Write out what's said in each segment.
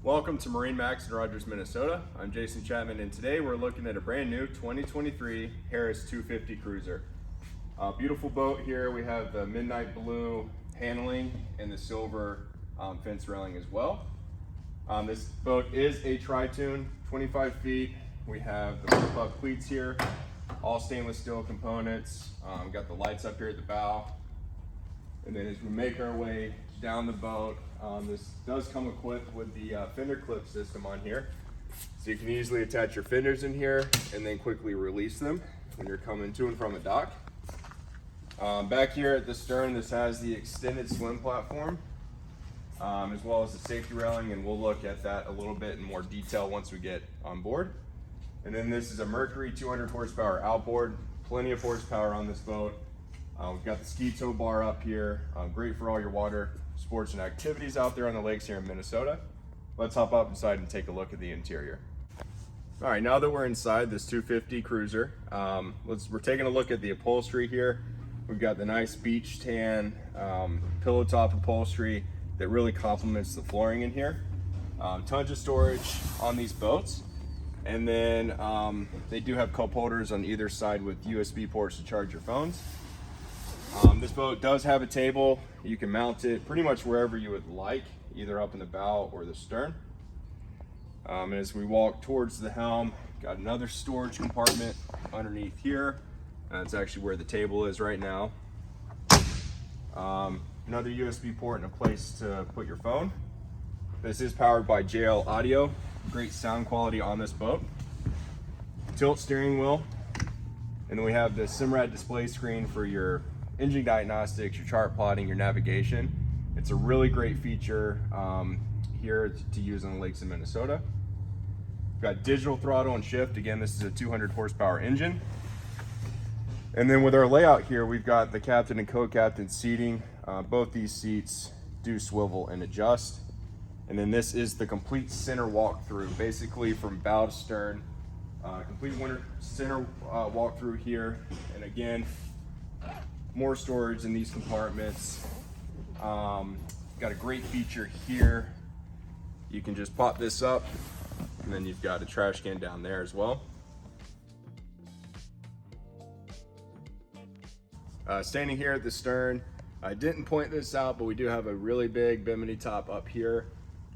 Welcome to MarineMax in Rogers, Minnesota. I'm Jason Chapman, and today we're looking at a brand new 2023 Harris 250 Cruiser. Beautiful boat here. We have the midnight blue paneling and the silver fence railing as well. This boat is a tri-tune, 25 feet. We have the flip-up cleats here, all stainless steel components. We've got the lights up here at the bow. And then as we make our way down the boat, this does come equipped with the fender clip system on here. So you can easily attach your fenders in here and then quickly release them when you're coming to and from a dock. Back here at the stern, this has the extended swim platform, as well as the safety railing, and we'll look at that a little bit in more detail once we get on board. And then this is a Mercury 200 horsepower outboard, plenty of horsepower on this boat. We've got the ski tow bar up here, great for all your water sports and activities out there on the lakes here in Minnesota. Let's hop up inside and take a look at the interior. All right, now that we're inside this 250 Cruiser, we're taking a look at the upholstery here. We've got the nice beach tan pillow top upholstery that really complements the flooring in here. Tons of storage on these boats. And then they do have cup holders on either side with USB ports to charge your phones. This boat does have a table. You can mount it pretty much wherever you would like, either up in the bow or the stern. And as we walk towards the helm, got another storage compartment underneath here. That's actually where the table is right now. Another USB port and a place to put your phone. This is powered by JL Audio. Great sound quality on this boat. Tilt steering wheel. And then we have the Simrad display screen for your engine diagnostics, your chart plotting, your navigation. It's a really great feature here to use on the lakes in Minnesota. We've got digital throttle and shift. Again, this is a 200 horsepower engine. And then with our layout here, we've got the captain and co-captain seating. Both these seats do swivel and adjust. And then this is the complete center walkthrough, basically from bow to stern. Complete center walkthrough here. And again, more storage in these compartments. Got a great feature here. You can just pop this up, and then you've got a trash can down there as well. Standing here at the stern, I didn't point this out, but we do have a really big Bimini top up here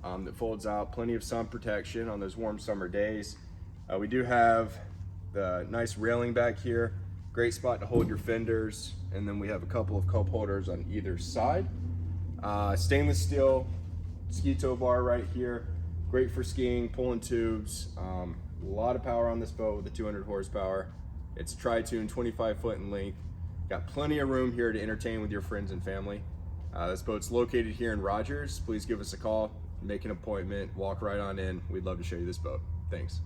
that folds out, plenty of sun protection on those warm summer days. We do have the nice railing back here, great spot to hold your fenders, and then we have a couple of cup holders on either side. Stainless steel ski tow bar right here, great for skiing, pulling tubes. A lot of power on this boat with the 200 horsepower. It's a tri-tune, 25 foot in length. Got plenty of room here to entertain with your friends and family. This boat's located here in Rogers. Please give us a call, make an appointment, walk right on in. We'd love to show you this boat. Thanks.